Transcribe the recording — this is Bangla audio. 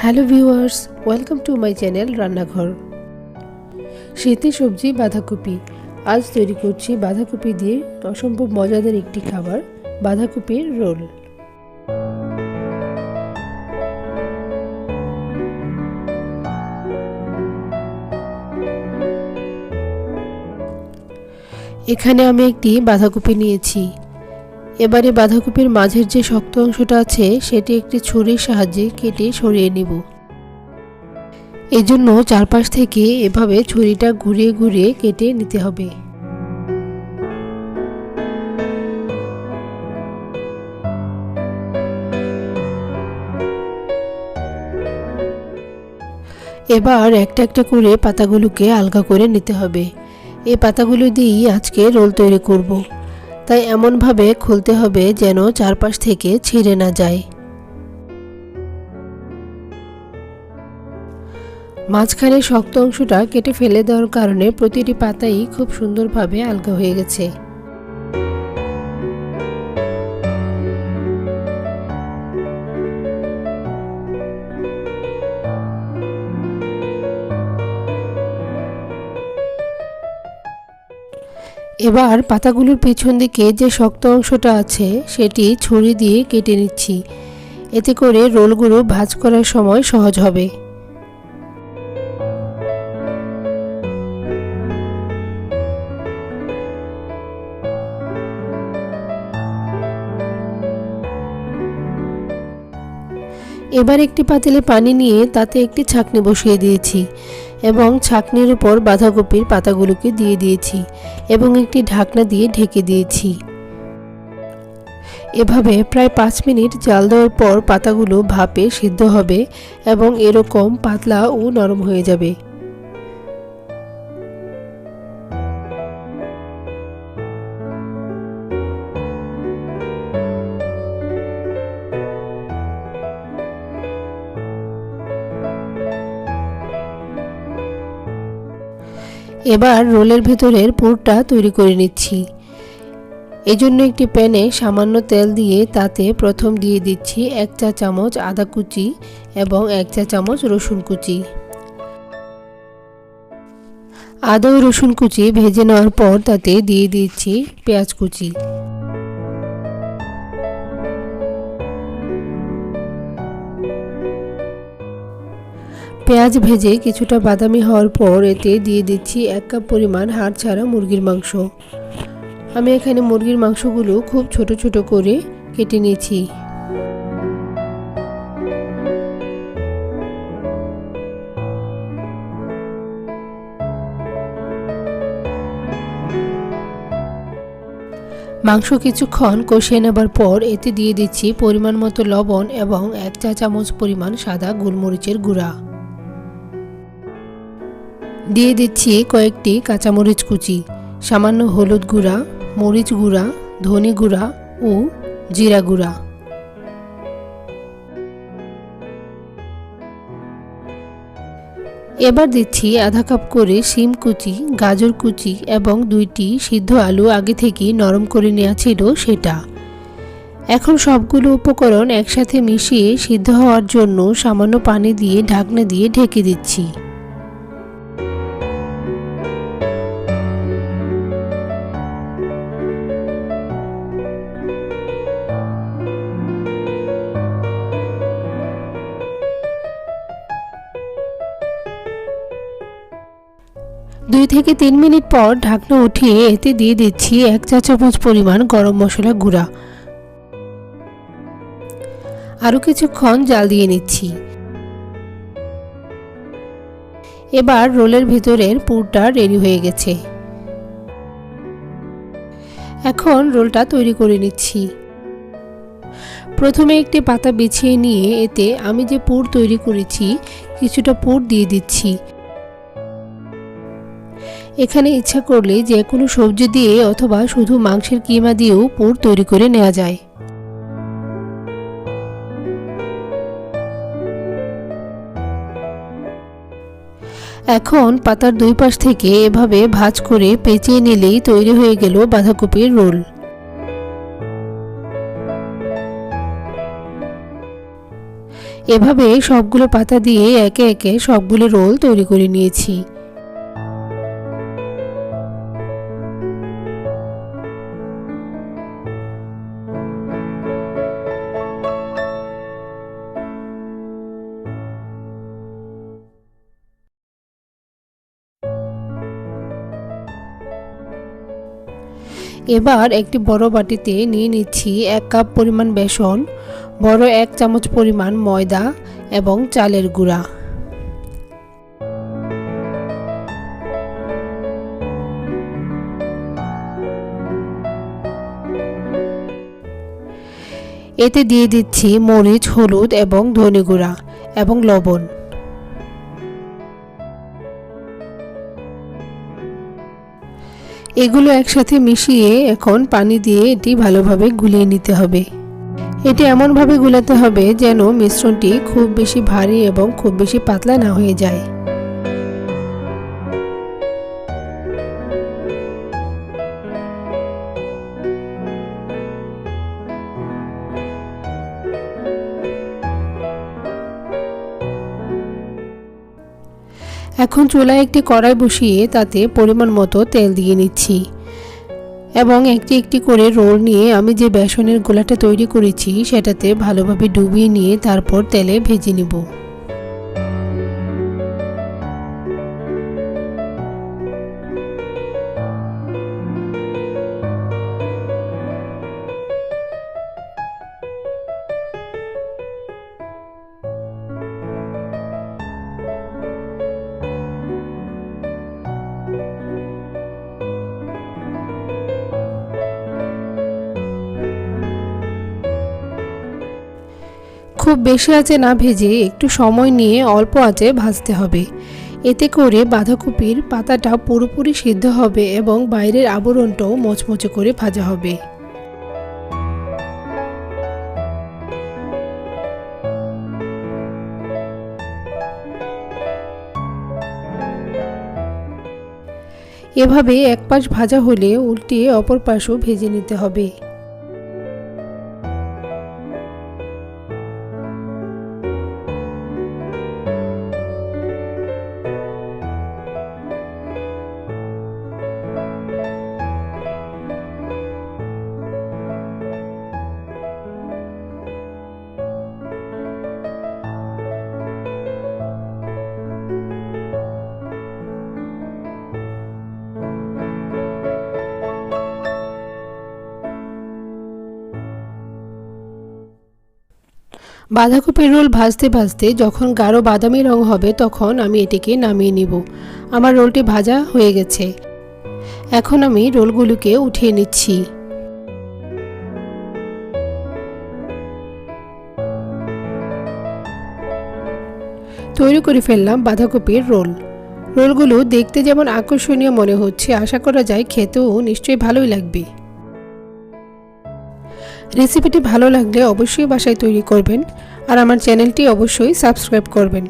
Hello viewers, welcome to my channel রান্নাঘর। শীতের সবজি বাঁধাকপি। আজ তৈরি করছি বাঁধাকপি দিয়ে অসম্ভব মজাদার একটি খাবার, বাঁধাকপির রোল। এখানে আমি একটি বাঁধাকপি নিয়েছি। এবারে বাঁধাকপির মাঝের যে শক্ত অংশটা আছে সেটি একটি ছুরির সাহায্যে কেটে সরিয়ে নিব। এজন্য চারপাশ থেকে এভাবে ছুরিটা ঘুরিয়ে ঘুরিয়ে কেটে নিতে হবে। এবার একটা একটা করে পাতাগুলোকে আলগা করে নিতে হবে। এই পাতাগুলো দিয়েই আজকে রোল তৈরি করব, তাই এমনভাবে খুলতে হবে যেন চারপাশ থেকে ছিঁড়ে না যায়। মাঝখানে শক্ত অংশটা কেটে ফেলে দেওয়ার কারণে প্রতিটি পাতাই খুব সুন্দরভাবে আলগা হয়ে গেছে। এবার পাতাগুলোর পেছন দিকে যে শক্ত অংশটা আছে সেটি ছুরি দিয়ে কেটে নিচ্ছি, এতে করে রোলগুলো ভাঁজ করার সময় সহজ হবে। এবার একটি পাতিলে পানি নিয়ে তাতে একটি ছাঁকনি বসিয়ে দিয়েছি এবং ছাঁকনির উপর বাঁধাকপির পাতাগুলোকে দিয়ে দিয়েছি এবং একটি ঢাকনা দিয়ে ঢেকে দিয়েছি। এভাবে প্রায় 5 মিনিট জাল দেওয়ার পর পাতাগুলো ভাপে সিদ্ধ হবে এবং এরকম পাতলা ও নরম হয়ে যাবে। এবার রোলের ভেতরের পুরটা তৈরি করে নিচ্ছি। এজন্য একটি প্যানে সামান্য তেল দিয়ে তাতে প্রথম দিয়ে দিচ্ছি 1 চা চামচ আদা কুচি এবং 1 চা চামচ রসুন কুচি। আদা ও রসুন কুচি ভেজে নেওয়ার পর তাতে দিয়ে দিচ্ছি পেঁয়াজ কুচি। পেঁয়াজ ভেজে কিছুটা বাদামি হওয়ার পর এতে দিয়ে দিচ্ছি 1 কাপ পরিমাণ হাড় ছাড়া মুরগির মাংস। আমি এখানে মুরগির মাংসগুলো খুব ছোট ছোট করে কেটে নিয়েছি। মাংস কিছুক্ষণ কষিয়ে নেবার পর এতে দিয়ে দিচ্ছি পরিমাণ মতো লবণ এবং 1 চা চামচ পরিমাণ সাদা গোলমরিচের গুঁড়া। দিয়ে দিচ্ছি কয়েকটি কাঁচামরিচ কুচি, সামান্য হলুদ গুঁড়া, মরিচ গুঁড়া, ধনে গুঁড়া ও জিরা গুঁড়া। এবার দিচ্ছি আধা কাপ করে শিম কুচি, গাজর কুচি এবং 2টি সিদ্ধ আলু আগে থেকেই নরম করে নেওয়া ছিল সেটা। এখন সবগুলো উপকরণ একসাথে মিশিয়ে সিদ্ধ হওয়ার জন্য সামান্য পানি দিয়ে ঢাকনা দিয়ে ঢেকে দিচ্ছি। দুই থেকে 3 মিনিট পর ঢাকনা উঠিয়ে এতে দিয়ে দিচ্ছি 1 চা চামচ পরিমাণ গরম মশলা গুঁড়া। আরও কিছুক্ষণ জাল দিয়ে নিচ্ছি। এবার রোলের ভিতরের পুরটা রেডি হয়ে গেছে। এখন রোলটা তৈরি করে নিচ্ছি। প্রথমে একটি পাতা বিছিয়ে নিয়ে এতে আমি যে পুর তৈরি করেছি কিছুটা পুর দিয়ে দিচ্ছি। এখানে ইচ্ছা করলে যে কোনো সবজি দিয়ে অথবা শুধু মাংসের কিমা দিয়েও পুর তৈরি করে নেওয়া যায়। এখন পাতার দুই পাশ থেকে এভাবে ভাঁজ করে পেঁচিয়ে নিলেই তৈরি হয়ে গেল বাঁধাকপির রোল। এভাবে সবগুলো পাতা দিয়ে একে একে সবগুলো রোল তৈরি করে নিয়েছি। এবার একটি বড় বাটিতে নিয়ে নিচ্ছি 1 কাপ পরিমাণ বেসন, বড় 1 চামচ পরিমাণ ময়দা এবং চালের গুঁড়া। এতে দিয়ে দিচ্ছি মরিচ, হলুদ এবং ধনে গুঁড়া এবং লবণ। এগুলো একসাথে মিশিয়ে এখন পানি দিয়ে এটি ভালোভাবে গুলিয়ে নিতে হবে। এটি এমনভাবে গুলাতে হবে যেন মিশ্রণটি খুব বেশি ভারী এবং খুব বেশি পাতলা না হয়ে যায়। এখন চুলায় একটি কড়াই বসিয়ে তাতে পরিমাণ মতো তেল দিয়ে নিচ্ছি এবং একটি একটি করে রোল নিয়ে আমি যে বেসনের গোলাটা তৈরি করেছি সেটাতে ভালোভাবে ডুবিয়ে নিয়ে তারপর তেলে ভেজে নেব। খুব বেশি আঁচে না ভেজে একটু সময় নিয়ে অল্প আঁচে ভাজতে হবে। এতে করে বাঁধাকপির পাতাটা পুরোপুরি সিদ্ধ হবে এবং বাইরের আবরণটাও মচমচে করে ভাজা হবে। এভাবে এক পাশ ভাজা হলে উল্টিয়ে অপর পাশও ভেজে নিতে হবে। বাঁধাকপির রোল ভাজতে ভাজতে যখন গাঢ় বাদামি রং হবে তখন আমি এটিকে নামিয়ে নিব। আমার রোলটি ভাজা হয়ে গেছে। এখন আমি রোলগুলোকে উঠিয়ে নিচ্ছি। তৈরি করে ফেললাম বাঁধাকপির রোল। রোলগুলো দেখতে যেমন আকর্ষণীয় মনে হচ্ছে, আশা করা যায় খেতেও নিশ্চয়ই ভালোই লাগবে। রেসিপিটি ভালো লাগলে অবশ্যই বাসায় তৈরি করবেন আর আমার চ্যানেলটি অবশ্যই সাবস্ক্রাইব করবেন।